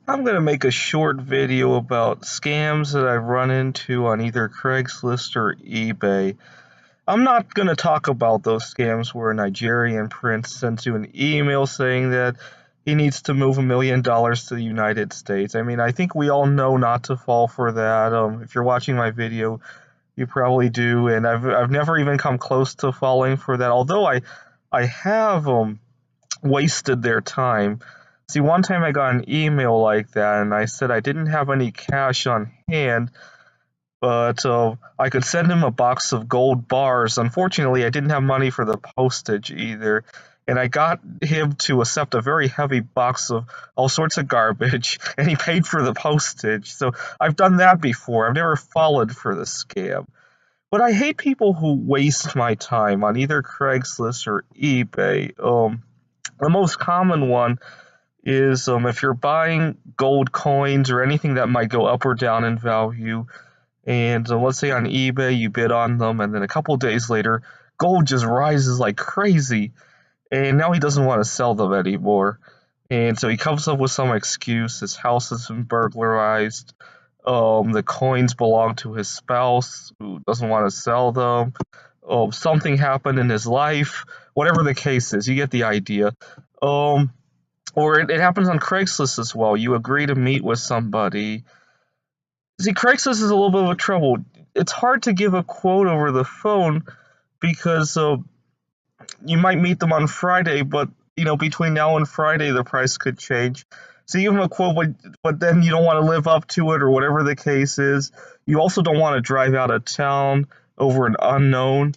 I'm going to make a short video about scams that I've run into on either Craigslist or eBay. I'm not going to talk about those scams where a Nigerian prince sends you an email saying that he needs to move $1 million to the United States. I mean, I think we all know not to fall for that. If you're watching my video, you probably do, and I've never even come close to falling for that. Although I have wasted their time. See, one time I got an email like that, and I said I didn't have any cash on hand, but I could send him a box of gold bars. Unfortunately, I didn't have money for the postage either, and I got him to accept a very heavy box of all sorts of garbage, and he paid for the postage. So I've done that before. I've never fallen for the scam. But I hate people who waste my time on either Craigslist or eBay. The most common one is if you're buying gold coins or anything that might go up or down in value, and let's say on eBay you bid on them, and then a couple days later, gold just rises like crazy, and now he doesn't want to sell them anymore. And so he comes up with some excuse. His house has been burglarized. The coins belong to his spouse who doesn't want to sell them. Something happened in his life. Whatever the case is, you get the idea. Um, or it happens on Craigslist as well. You agree to meet with somebody. See, Craigslist is a little bit of a trouble. It's hard to give a quote over the phone because you might meet them on Friday, but between now and Friday, the price could change. So you give them a quote, but then you don't want to live up to it, or whatever the case is. You also don't want to drive out of town over an unknown.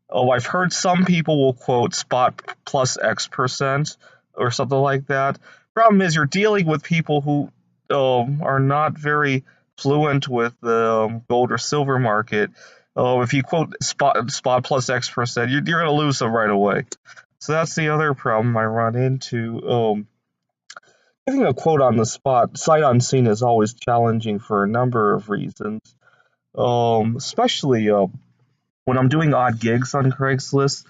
Oh, I've heard some people will quote spot plus X% or something like that. Problem is, you're dealing with people who are not very fluent with the gold or silver market. If you quote spot plus X%, you're going to lose them right away. So that's the other problem I run into. Giving a quote on the spot, sight unseen, is always challenging for a number of reasons. Especially when I'm doing odd gigs on Craigslist.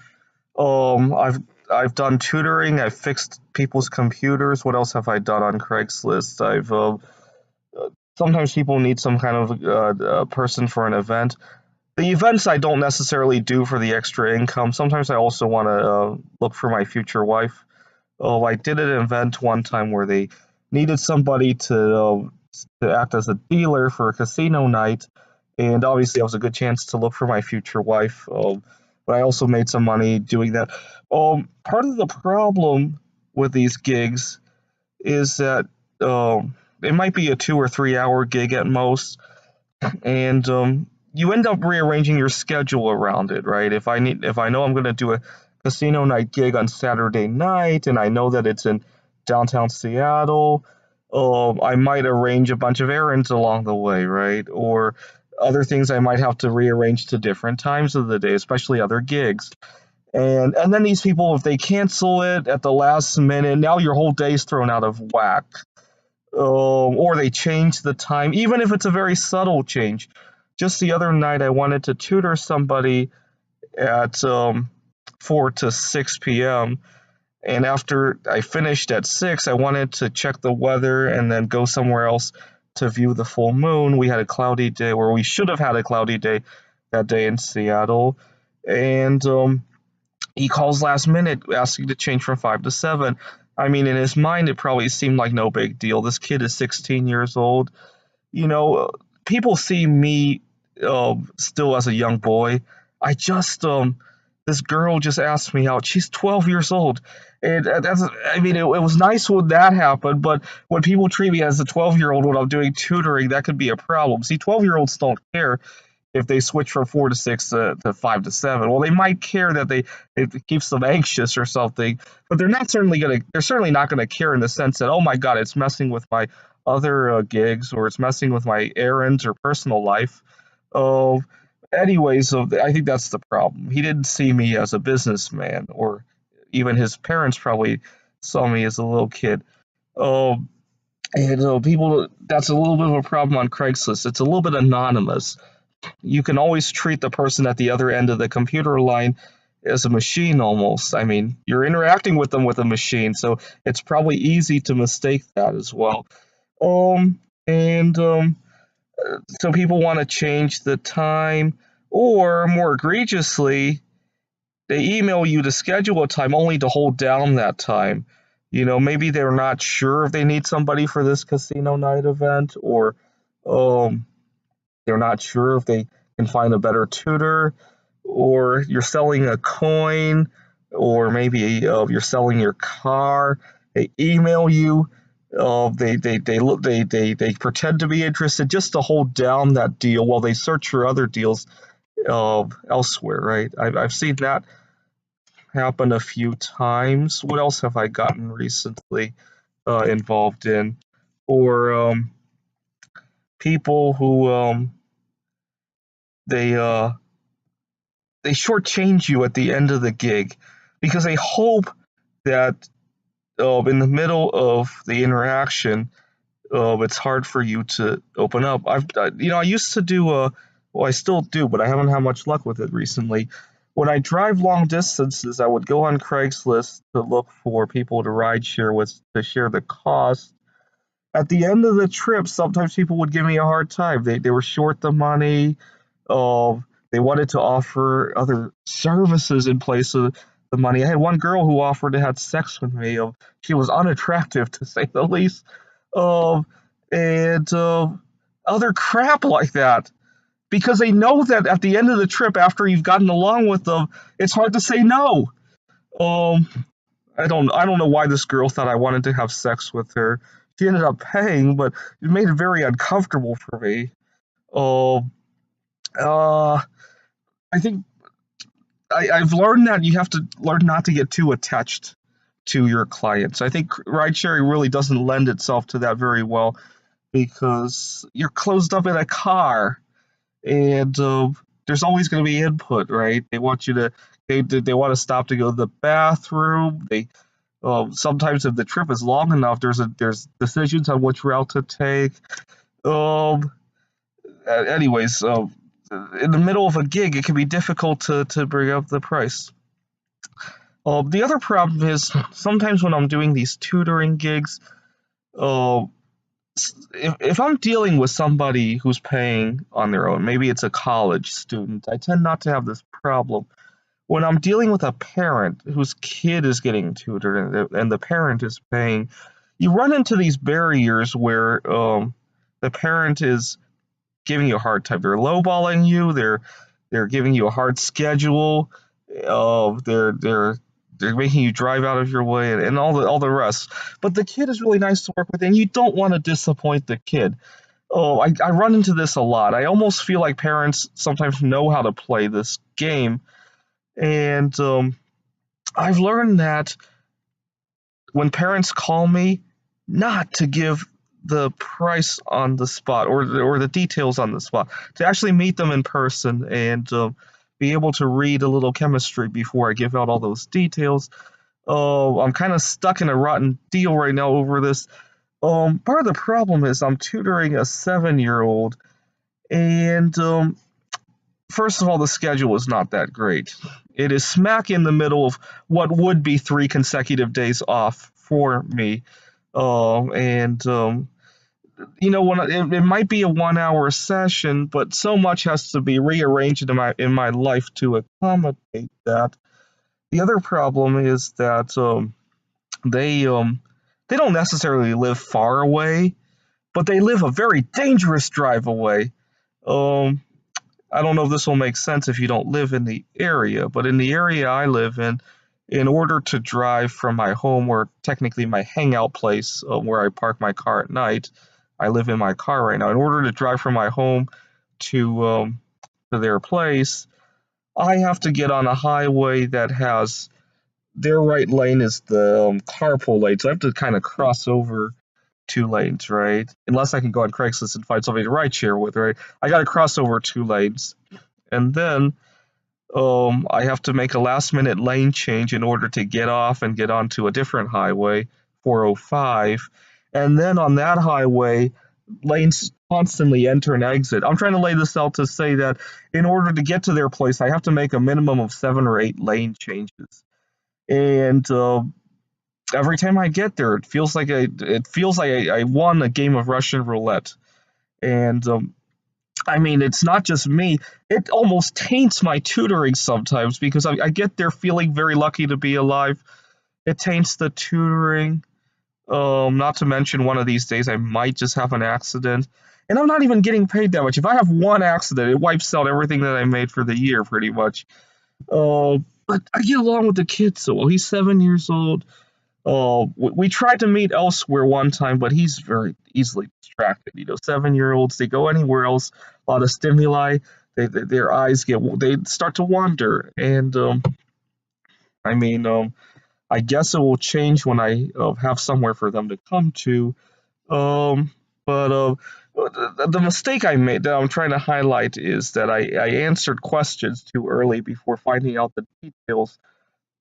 I've done tutoring. I've fixed people's computers. What else have I done on Craigslist? I've sometimes people need some kind of person for an event. The events I don't necessarily do for the extra income. Sometimes I also want to look for my future wife. Oh, I did an event one time where they needed somebody to act as a dealer for a casino night, and obviously that was a good chance to look for my future wife. But I also made some money doing that. Part of the problem with these gigs is that it might be a 2 or 3 hour gig at most, and you end up rearranging your schedule around it, right? If I know I'm going to do a casino night gig on Saturday night, and I know that it's in downtown Seattle, I might arrange a bunch of errands along the way, right? Or other things I might have to rearrange to different times of the day, especially other gigs. And then these people, if they cancel it at the last minute, now your whole day's thrown out of whack. Or they change the time, even if it's a very subtle change. Just the other night, I wanted to tutor somebody at 4 to 6 p.m. And after I finished at 6, I wanted to check the weather and then go somewhere else to view the full moon. We had a cloudy day, or we should have had a cloudy day that day in Seattle. And he calls last minute asking to change from 5 to 7. I mean, in his mind, it probably seemed like no big deal. This kid is 16 years old. You know, people see me still as a young boy. I just this girl just asked me out. She's 12 years old, and I mean, it was nice when that happened. But when people treat me as a 12-year-old when I'm doing tutoring, that could be a problem. See, 12-year-olds don't care if they switch from 4 to 6 to 5 to 7. Well, they might care that it keeps them anxious or something, but they're certainly not gonna care in the sense that, oh my God, it's messing with my other gigs, or it's messing with my errands or personal life. Uh, Anyways, so I think that's the problem. He didn't see me as a businessman, or even his parents probably saw me as a little kid. Um, and people, that's a little bit of a problem on Craigslist. It's a little bit anonymous. You can always treat the person at the other end of the computer line as a machine almost. I mean, you're interacting with them with a machine, so it's probably easy to mistake that as well. And so people want to change the time, or more egregiously, they email you to schedule a time only to hold down that time. Maybe they're not sure if they need somebody for this casino night event, or um, they're not sure if they can find a better tutor, or you're selling a coin, or maybe you're selling your car. They email you. They pretend to be interested just to hold down that deal while they search for other deals elsewhere. Right? I've seen that happen a few times. What else have I gotten recently involved in? Or people who they they shortchange you at the end of the gig because they hope that in the middle of the interaction, it's hard for you to open up. I used to do well, I still do, but I haven't had much luck with it recently. When I drive long distances, I would go on Craigslist to look for people to ride share with to share the cost. At the end of the trip, sometimes people would give me a hard time. They were short the money. They wanted to offer other services in place of the money. I had one girl who offered to have sex with me. She was unattractive to say the least. Um, and Other crap like that because they know that at the end of the trip, after you've gotten along with them, it's hard to say no. Um, I don't know why this girl thought I wanted to have sex with her. She ended up paying, but it made it very uncomfortable for me. Um, uh, I think I've learned that you have to learn not to get too attached to your clients. I think ride sharing really doesn't lend itself to that very well because you're closed up in a car and there's always going to be input, right? They want you to they want to stop to go to the bathroom. They Sometimes if the trip is long enough, there's decisions on which route to take. Um, Anyways, in the middle of a gig, it can be difficult to bring up the price. The other problem is sometimes when I'm doing these tutoring gigs, uh, if I'm dealing with somebody who's paying on their own, maybe it's a college student, I tend not to have this problem. When I'm dealing with a parent whose kid is getting tutored and the parent is paying, you run into these barriers where the parent is giving you a hard time. They're lowballing you. They're giving you a hard schedule. They're making you drive out of your way and all the rest. But the kid is really nice to work with, and you don't want to disappoint the kid. I run into this a lot. I almost feel like parents sometimes know how to play this game, and I've learned that when parents call me, not to give the price on the spot or the details on the spot, to actually meet them in person and be able to read a little chemistry before I give out all those details. I'm kind of stuck in a rotten deal right now over this. Part of the problem is I'm tutoring a 7-year-old, and first of all, the schedule is not that great. It is smack in the middle of what would be 3 consecutive days off for me. And when it might be a 1 hour session, but so much has to be rearranged in my life to accommodate that. The other problem is that they don't necessarily live far away, but they live a very dangerous drive away. Um, I don't know if this will make sense if you don't live in the area, but in the area I live in order to drive from my home, or technically my hangout place where I park my car at night, I live in my car right now. In order to drive from my home to their place, I have to get on a highway that has their right lane is the carpool lane, so I have to kind of cross over 2 lanes, right? Unless I can go on Craigslist and find somebody to ride share with, right? I got to cross over 2 lanes, and then I have to make a last minute lane change in order to get off and get onto a different highway, 405. And then on that highway, lanes constantly enter and exit. I'm trying to lay this out to say that in order to get to their place, I have to make a minimum of 7 or 8 lane changes. And every time I get there, it feels like I won a game of Russian roulette. And I mean, it's not just me. It almost taints my tutoring sometimes because I get there feeling very lucky to be alive. It taints the tutoring. Not to mention one of these days I might just have an accident. And I'm not even getting paid that much. If I have one accident, it wipes out everything that I made for the year pretty much. But I get along with the kid so well. He's 7 years old. We tried to meet elsewhere one time, but he's very easily distracted. 7-year-olds, they go anywhere else, a lot of stimuli, their eyes they start to wander. And I mean, I guess it will change when I have somewhere for them to come to. Um, but the mistake I made that I'm trying to highlight is that I answered questions too early before finding out the details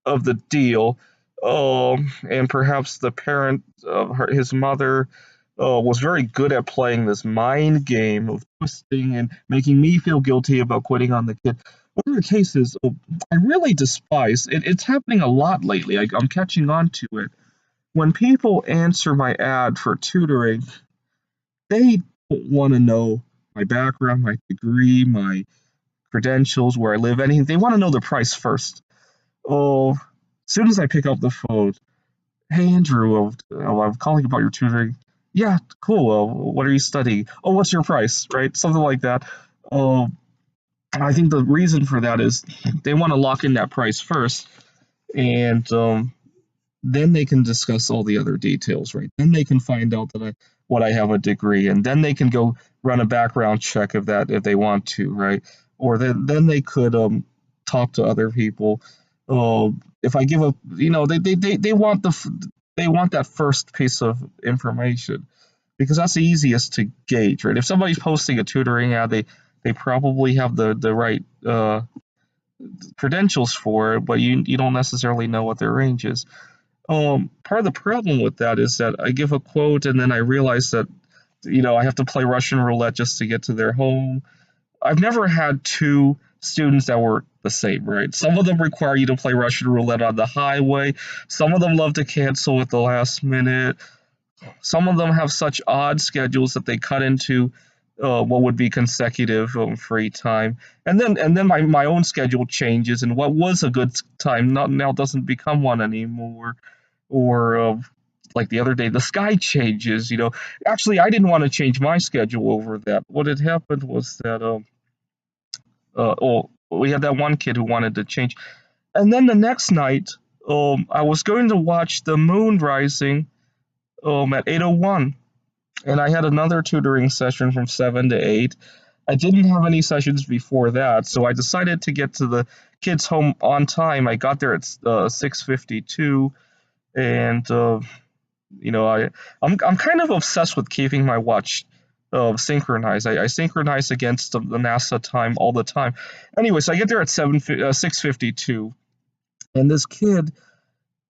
of the deal. And perhaps the parent of his mother was very good at playing this mind game of twisting and making me feel guilty about quitting on the kid. Whatever the case is, I really despise it. It's happening a lot lately. I'm catching on to it. When people answer my ad for tutoring, they don't want to know my background, my degree, my credentials, where I live, anything. They want to know the price first. Oh, as soon as I pick up the phone, hey Andrew, I'm calling about your tutoring. Yeah, cool. What are you studying? Oh, what's your price? Right, something like that. Um, I think the reason for that is they want to lock in that price first, and then they can discuss all the other details. Right, then they can find out that what I have a degree, and then they can go run a background check if they want to. Right, or then they could talk to other people. If I give a, they want they want that first piece of information because that's the easiest to gauge, right? If somebody's posting a tutoring ad, they probably have the right credentials for it, but you don't necessarily know what their range is. Part of the problem with that is that I give a quote and then I realize that I have to play Russian roulette just to get to their home. I've never had two students that were the same, right? Some of them require you to play Russian roulette on the highway. Some of them love to cancel at the last minute. Some of them have such odd schedules that they cut into what would be consecutive free time, and then my own schedule changes, and what was a good time now doesn't become one anymore. Or like the other day, the sky changes. Actually, I didn't want to change my schedule over that. What had happened was that we had that one kid who wanted to change, and then the next night, I was going to watch the moon rising at 8:01, and I had another tutoring session from 7 to 8. I didn't have any sessions before that, so I decided to get to the kids' home on time. I got there at 6:52, and I'm kind of obsessed with keeping my watch synchronized. I synchronize against the NASA time all the time. Anyway, so I get there at 6:52, and this kid,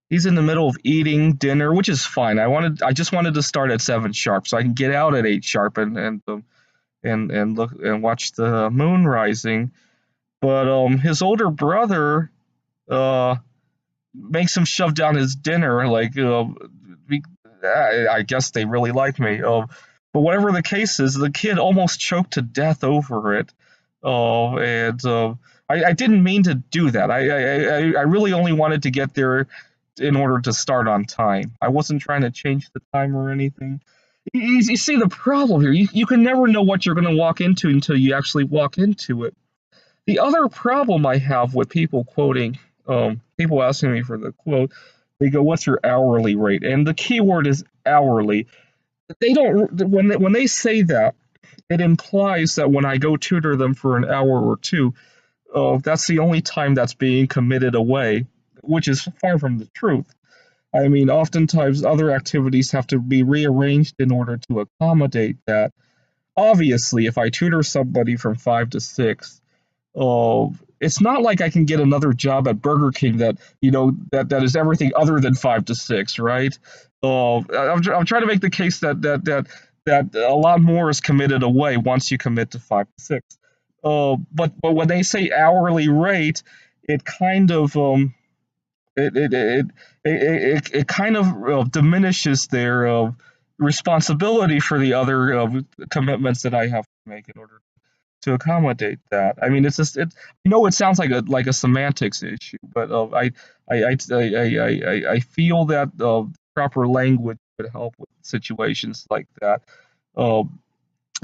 he's in the middle of eating dinner, which is fine. I just wanted to start at 7 sharp so I can get out at 8 sharp and look and watch the moon rising. But his older brother uh makes him shove down his dinner like I guess they really like me. But whatever the case is, the kid almost choked to death over it. And I didn't mean to do that. I really only wanted to get there in order to start on time. I wasn't trying to change the time or anything. You see the problem here. You can never know what you're going to walk into until you actually walk into it. The other problem I have with people quoting, people asking me for the quote, they go, "What's your hourly rate?" And the key word is hourly. They don't when they say that, it implies that when I go tutor them for an hour or two, that's the only time that's being committed away, which is far from the truth. I mean, oftentimes other activities have to be rearranged in order to accommodate that. Obviously, if I tutor somebody from 5 to 6, it's not like I can get another job at Burger King that is everything other than 5 to 6, right? I'm trying to make the case that a lot more is committed away once you commit to 5 to 6. But when they say hourly rate, it kind of It kind of diminishes their responsibility for the other commitments that I have to make in order to accommodate that. I mean, it's just it. I know it sounds like a semantics issue, but I feel that proper language would help with situations like that. Uh,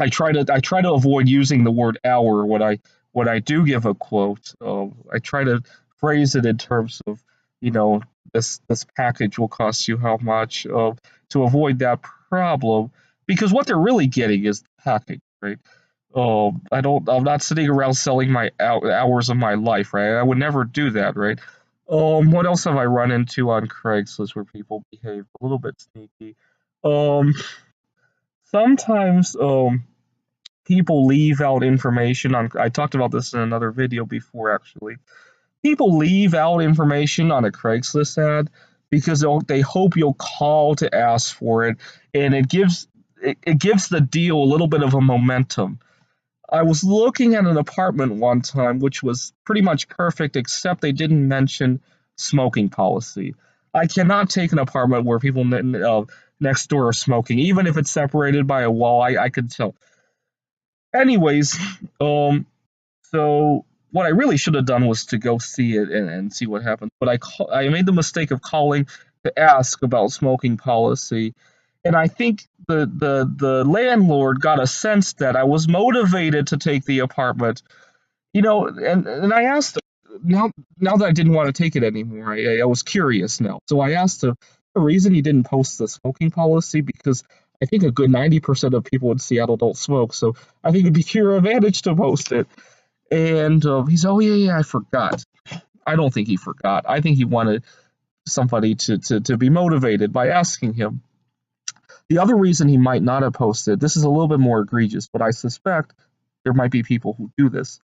I try to avoid using the word hour when I do give a quote. I try to phrase it in terms of, you know, this package will cost you how much, to avoid that problem, because what they're really getting is the package, right? I'm not sitting around selling my hours of my life, right? I would never do that, right? What else have I run into on Craigslist where people behave a little bit sneaky? Um, sometimes people leave out information on. I talked about this in another video before, actually. People leave out information on a Craigslist ad because they hope you'll call to ask for it, and it gives the deal a little bit of a momentum. I was looking at an apartment one time which was pretty much perfect, except they didn't mention smoking policy. I cannot take an apartment where people next door are smoking, even if it's separated by a wall. I could tell. Anyways, so what I really should have done was to go see it and see what happens. But I made the mistake of calling to ask about smoking policy, and I think the landlord got a sense that I was motivated to take the apartment. And I asked him, now that I didn't want to take it anymore. I was curious now, so I asked him the reason he didn't post the smoking policy, because I think a good 90% of people in Seattle don't smoke, so I think it'd be to your advantage to post it. And he's, oh, yeah, yeah, I forgot. I don't think he forgot. I think he wanted somebody to be motivated by asking him. The other reason he might not have posted, this is a little bit more egregious, but I suspect there might be people who do this.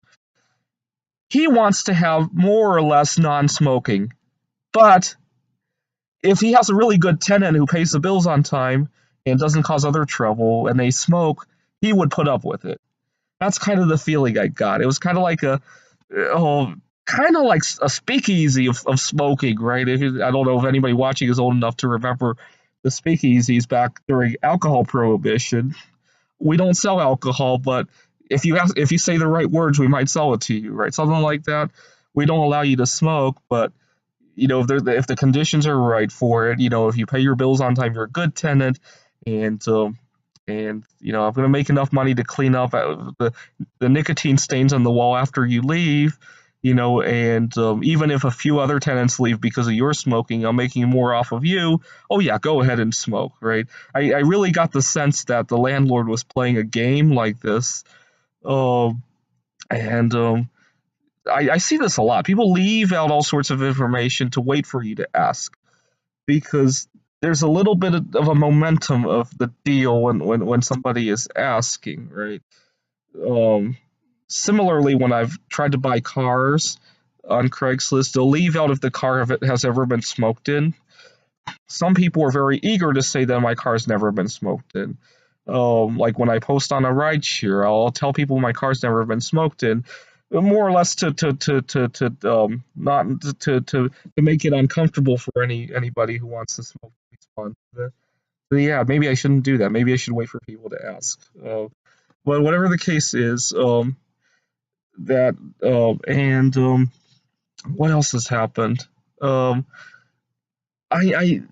He wants to have more or less non smoking, but if he has a really good tenant who pays the bills on time and doesn't cause other trouble and they smoke, he would put up with it. That's kind of the feeling I got. It was kind of like oh, kind of like a speakeasy of smoking, right? I don't know if anybody watching is old enough to remember the speakeasies back during alcohol prohibition. We don't sell alcohol, but if you say the right words, we might sell it to you, right? Something like that. We don't allow you to smoke, but if the conditions are right for it, if you pay your bills on time, you're a good tenant, and I'm gonna make enough money to clean up the nicotine stains on the wall after you leave, and even if a few other tenants leave because of your smoking, I'm making more off of you. Oh yeah, go ahead and smoke, right? I really got the sense that the landlord was playing a game like this, and I see this a lot. People leave out all sorts of information to wait for you to ask, because there's a little bit of a momentum of the deal when somebody is asking, right? Um, Similarly, when I've tried to buy cars on Craigslist, they'll leave out if the car has ever been smoked in. Some people are very eager to say that my car's never been smoked in. Like when I post on a rideshare, I'll tell people my car's never been smoked in, more or less not to make it uncomfortable for anybody who wants to smoke to respond to that. So yeah, maybe I shouldn't do that. Maybe I should wait for people to ask. But whatever the case is, that and what else has happened? Um, I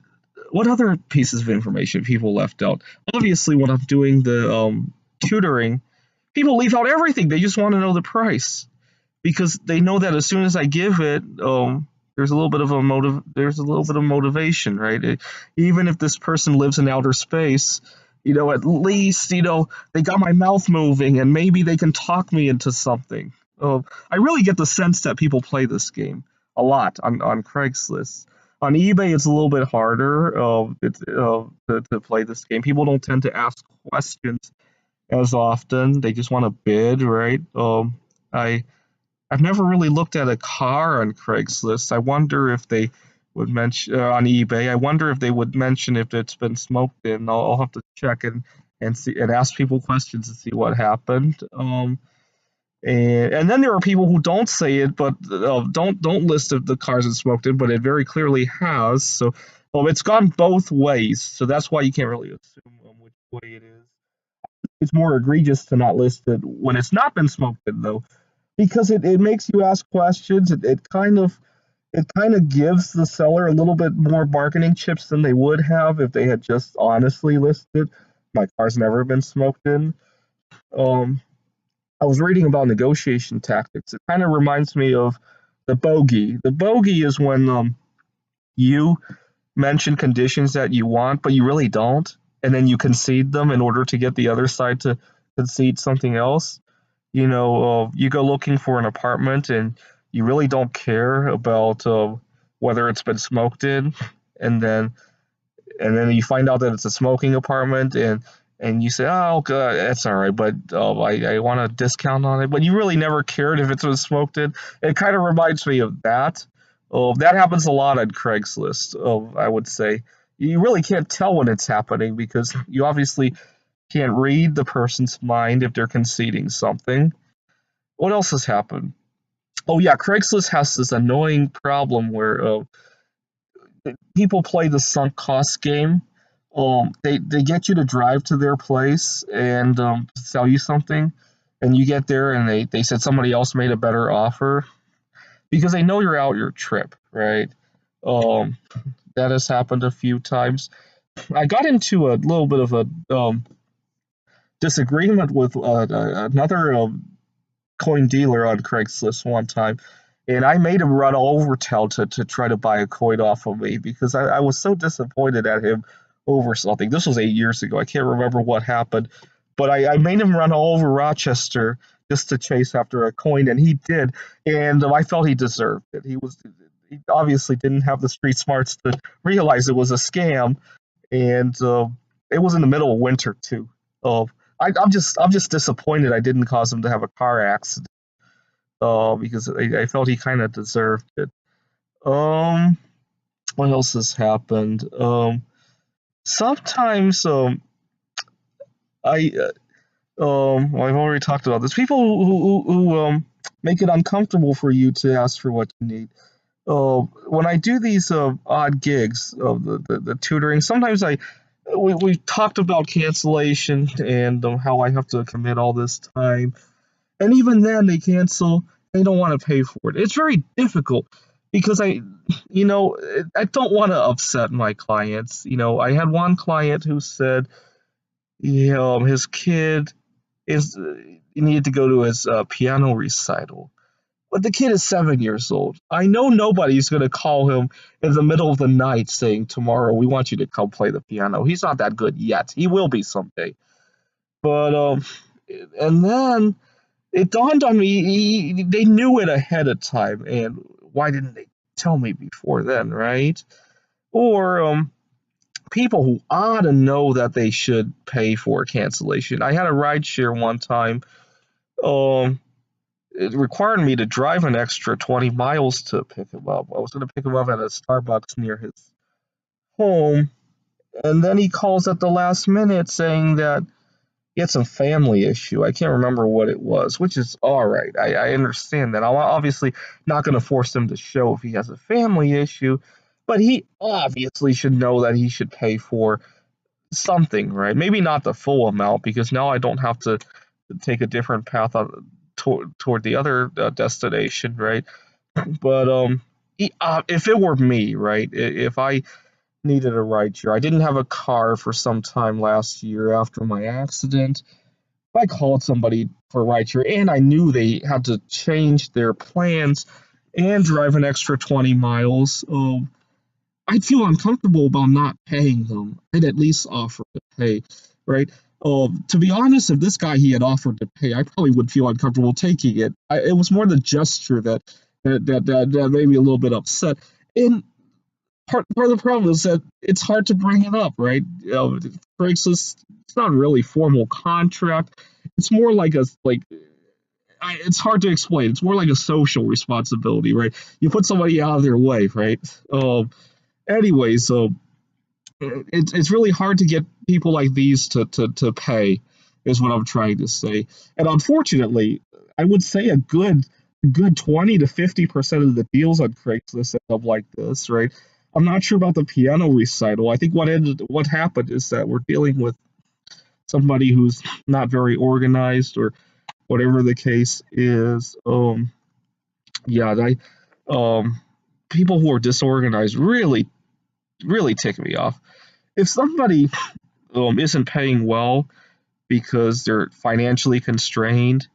what other pieces of information people left out? Obviously, when I'm doing the tutoring, people leave out everything. They just want to know the price, because they know that as soon as I give it, there's a little bit of a there's a little bit of motivation, right? Even if this person lives in outer space, at least they got my mouth moving, and maybe they can talk me into something. I really get the sense that people play this game a lot on Craigslist. On eBay, it's a little bit harder to play this game. People don't tend to ask questions as often. They just want to bid, right? I I've never really looked at a car on Craigslist. I wonder if they would mention on eBay. I wonder if they would mention if it's been smoked in. I'll have to check and see and ask people questions to see what happened. And then there are people who don't say it, but don't list the cars it smoked in, but it very clearly has. So, it's gone both ways. So that's why you can't really assume which way it is. It's more egregious to not list it when it's not been smoked in, though, because it makes you ask questions. It kind of gives the seller a little bit more bargaining chips than they would have if they had just honestly listed, my car's never been smoked in. Um, I was reading about negotiation tactics. It kind of reminds me of the bogey. The bogey is when you mention conditions that you want, but you really don't, and then you concede them in order to get the other side to concede something else. You go looking for an apartment and you really don't care about whether it's been smoked in, and then you find out that it's a smoking apartment, and you say, oh, God, that's all right, but I want a discount on it. But you really never cared if it was smoked in. It kind of reminds me of that. That happens a lot on Craigslist, I would say. You really can't tell when it's happening because you obviously can't read the person's mind if they're conceding something. What else has happened? Oh, yeah, Craigslist has this annoying problem where people play the sunk cost game. They get you to drive to their place and sell you something, and you get there and they said somebody else made a better offer because they know you're out your trip, right? Um, that has happened a few times. I got into a little bit of a disagreement with another coin dealer on Craigslist one time, and I made him run Overtell to try to buy a coin off of me because I was so disappointed at him over something. This was 8 years ago. I can't remember what happened, but I made him run all over Rochester just to chase after a coin, and he did, and I felt he deserved it. He obviously didn't have the street smarts to realize it was a scam, and it was in the middle of winter too. Uh, I'm just disappointed I didn't cause him to have a car accident. Because I felt he kind of deserved it. Um, what else has happened? Sometimes I well, I've already talked about this. People who make it uncomfortable for you to ask for what you need. When I do these odd gigs of the tutoring, sometimes we talked about cancellation and how I have to commit all this time, and even then they cancel. They don't want to pay for it. It's very difficult because I don't want to upset my clients. I had one client who said, his kid is he needed to go to his piano recital. But the kid is 7 years old. I know nobody's going to call him in the middle of the night saying, tomorrow, we want you to come play the piano. He's not that good yet. He will be someday. But, and then it dawned on me, they knew it ahead of time. And why didn't they tell me before then, right? Or people who ought to know that they should pay for cancellation. I had a ride share one time. Um, it required me to drive an extra 20 miles to pick him up. I was going to pick him up at a Starbucks near his home, and then he calls at the last minute saying that he had some family issue. I can't remember what it was, which is all right. I understand that. I'm obviously not going to force him to show if he has a family issue, but he obviously should know that he should pay for something, right? Maybe not the full amount because now I don't have to take a different path toward the other destination, right? But if it were me, right, if I needed a ride share, I didn't have a car for some time last year after my accident. If I called somebody for a ride share and I knew they had to change their plans and drive an extra 20 miles, I'd feel uncomfortable about not paying them. I'd at least offer to pay, right? To be honest, if this guy he had offered to pay, I probably would feel uncomfortable taking it. It was more the gesture that made me a little bit upset. And part of the problem is that it's hard to bring it up, right? Craigslist, it's not really formal contract. It's more like it's hard to explain. It's more like a social responsibility, right? You put somebody out of their way, right? Anyway, so it's really hard to get people like these to pay, is what I'm trying to say. And unfortunately, I would say a good 20 to 50% of the deals on Craigslist end up like this, right? I'm not sure about the piano recital. I think what happened is that we're dealing with somebody who's not very organized or whatever the case is. Yeah, people who are disorganized really tick me off. If somebody isn't paying well because they're financially constrained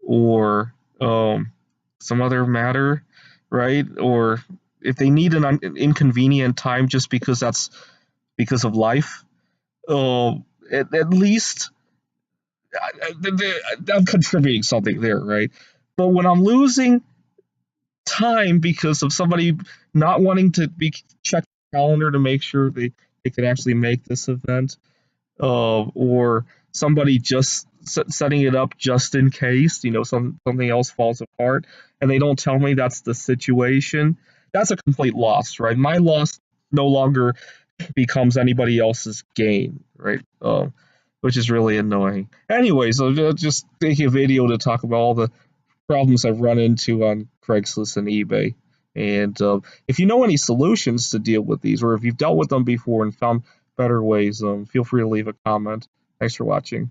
or some other matter, right? Or if they need an inconvenient time just because that's because of life, at least I'm contributing something there, right? But when I'm losing time because of somebody not wanting to be check the calendar to make sure they can actually make this event, or somebody just setting it up just in case, something else falls apart, and they don't tell me that's the situation. That's a complete loss, right? My loss no longer becomes anybody else's gain, right? Which is really annoying. Anyways, I'll just make a video to talk about all the problems I've run into on Craigslist and eBay. And if you know any solutions to deal with these, or if you've dealt with them before and found better ways, feel free to leave a comment. Thanks for watching.